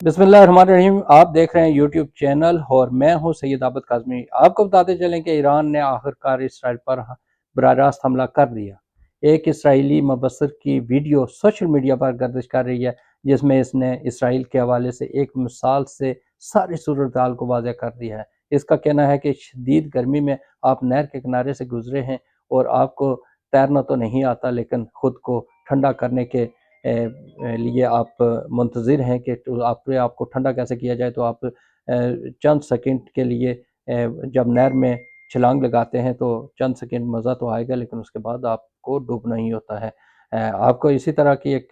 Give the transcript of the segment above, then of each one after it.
बिस्मिल्लाहिर्रहमानिर्रहीम। आप देख रहे हैं यूट्यूब चैनल और मैं हूं सैयद आबद काज़मी। आपको बताते चलें कि ईरान ने आखिरकार इसराइल पर बराह रास्त हमला कर दिया। एक इसराइली मुबसर की वीडियो सोशल मीडिया पर गर्दिश कर रही है, जिसमें इसने इसराइल के हवाले से एक मिसाल से सारी सूरत हाल को वाज़ेह कर दिया है। इसका कहना है कि शदीद गर्मी में आप नहर के किनारे से गुजरे हैं और आपको तैरना तो नहीं आता, लेकिन ख़ुद को ठंडा करने के लिए आप मुंतज़िर हैं कि तो आपको ठंडा कैसे किया जाए। तो आप चंद सेकंड के लिए जब नहर में छलांग लगाते हैं तो चंद सेकंड मज़ा तो आएगा, लेकिन उसके बाद आपको डूबना ही होता है। आपको इसी तरह की एक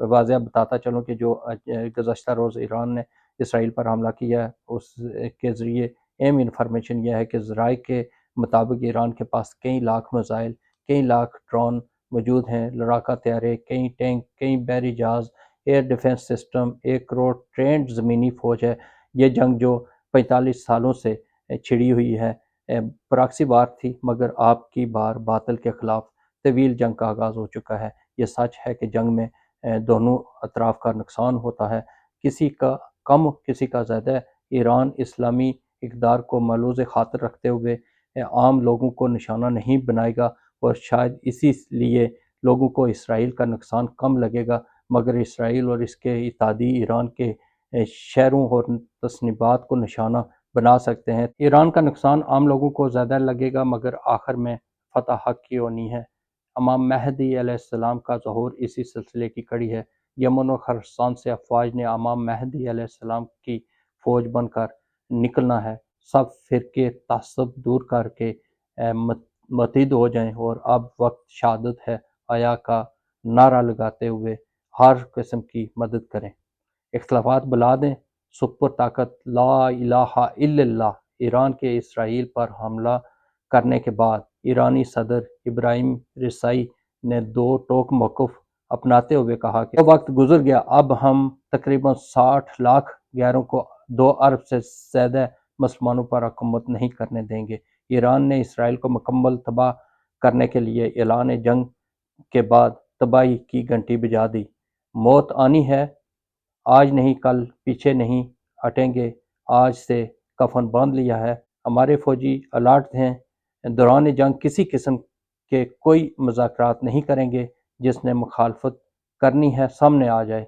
वाक़या बताता चलूँ कि जो गुज़श्ता रोज़ ईरान ने इसराइल पर हमला किया है, उसके ज़रिए अहम इंफॉर्मेशन यह है कि ज़राए के मुताबिक ईरान के पास कई लाख मिसाइल, कई लाख ड्रोन मौजूद हैं, लड़ाका तैयारे, कई टैंक, कई बहरी जहाज़, air defence system, 1 crore trend ज़मीनी फ़ौज है। ये जंग जो 45 सालों से छिड़ी हुई है, प्रॉक्सी वार थी, मगर आपकी बार बातिल के ख़िलाफ़ तवील जंग का आगाज़ हो चुका है। ये सच है कि जंग में दोनों अतराफ़ का नुकसान होता है, किसी का कम, किसी का ज़्यादा। ईरान इस्लामी इक़्तिदार को मलूज़ ख़ातिर रखते हुए आम लोगों को निशाना नहीं बनाएगा, और शायद इसी लिए लोगों को इसराइल का नुकसान कम लगेगा, मगर इसराइल और इसके इत्तेहादी ईरान के शहरों और तस्नीबात को निशाना बना सकते हैं। ईरान का नुकसान आम लोगों को ज़्यादा लगेगा, मगर आखिर में फ़तह हक़ की होनी है। इमाम महदी अलैहिस्सलाम का ज़हूर इसी सिलसिले की कड़ी है। यमन और खुरासान से अफ़वाज ने इमाम महदी अलैहिस्सलाम की फ़ौज बनकर निकलना है। सब फ़िरके तअस्सुब दूर करके मुत्तहिद हो जाएं और अब वक्त शहादत है आया का नारा लगाते हुए हर किस्म की मदद करें, इख्तिलाफात बुला दें। सुपर ताकत ला इलाहा इल्लल्लाह। ईरान के इसराइल पर हमला करने के बाद ईरानी सदर इब्राहिम रईसी ने दो टोक मौक़िफ़ अपनाते हुए कहा कि वक्त गुजर गया, अब हम तकरीबन 60 लाख गैरों को 2 अरब से ज़्यादा मुसलमानों पर हुकूमत नहीं करने देंगे। ईरान ने इसराइल को मुकम्मल तबाह करने के लिए ऐलान जंग के बाद तबाही की घंटी बजा दी। मौत आनी है, आज नहीं कल, पीछे नहीं हटेंगे, आज से कफन बांध लिया है। हमारे फौजी अलर्ट हैं, दौरान जंग किसी किस्म के कोई मुज़ाकरात नहीं करेंगे। जिसने मुखालफत करनी है सामने आ जाए।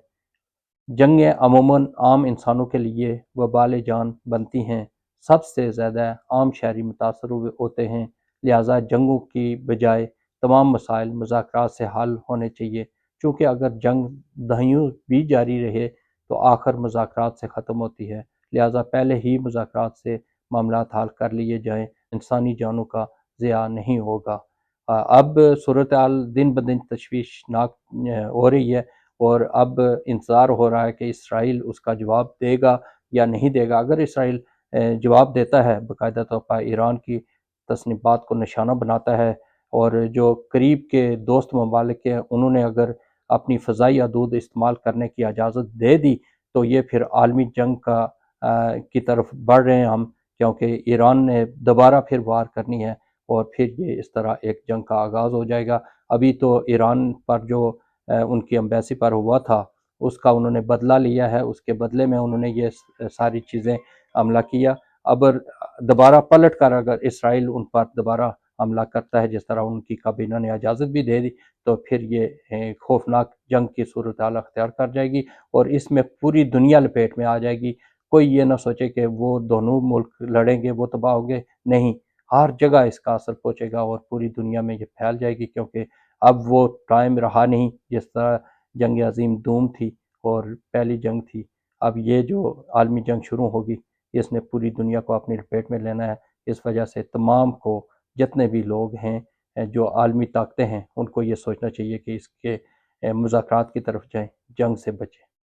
जंगें अमूमन आम इंसानों के लिए वबाल जान बनती हैं, सबसे ज़्यादा आम शहरी मुतासर होते हैं। लिहाजा जंगों की बजाय तमाम मसाइल मुज़ाकरात से हल होने चाहिए, चूँकि अगर जंग दहाइयों भी जारी रहे तो आखिर मुज़ाकरात से ख़त्म होती है। लिहाजा पहले ही मुज़ाकरात से मामलात हल कर लिए जाएँ, इंसानी जानों का ज़िया नहीं होगा। अब सूरत हाल दिन ब दिन तशवीशनाक हो रही है, और अब इंतज़ार हो रहा है कि इसराइल उसका जवाब देगा या नहीं देगा। अगर इसराइल जवाब देता है, बाकायदा तौर पर ईरान की तस्नीबात को निशाना बनाता है, और जो करीब के दोस्त ममालिक हैं उन्होंने अगर अपनी फ़ज़ाई हदूद इस्तेमाल करने की इजाज़त दे दी, तो ये फिर आलमी जंग की तरफ बढ़ रहे हैं हम, क्योंकि ईरान ने दोबारा फिर वार करनी है, और फिर ये इस तरह एक जंग का आगाज़ हो जाएगा। अभी तो ईरान पर जो उनकी एम्बेसी पर हुआ था, उसका उन्होंने बदला लिया है, उसके बदले में उन्होंने ये सारी चीज़ें हमला किया। अब दोबारा पलट कर अगर इसराइल उन पर दोबारा हमला करता है, जिस तरह उनकी काबीना ने इजाज़त भी दे दी, तो फिर ये खौफनाक जंग की सूरत हाल अख्तियार कर जाएगी, और इसमें पूरी दुनिया लपेट में आ जाएगी। कोई ये ना सोचे कि वो दोनों मुल्क लड़ेंगे, वो तबाह होंगे, नहीं, हर जगह इसका असर पहुँचेगा और पूरी दुनिया में ये फैल जाएगी, क्योंकि अब वो टाइम रहा नहीं जिस तरह जंग अज़ीम दूम थी और पहली जंग थी। अब ये जो आलमी जंग शुरू होगी, इसने पूरी दुनिया को अपनी लपेट में लेना है। इस वजह से तमाम को, जितने भी लोग हैं जो आलमी ताकतें हैं, उनको ये सोचना चाहिए कि इसके मुज़ाकरात की तरफ जाएँ, जंग से बचें।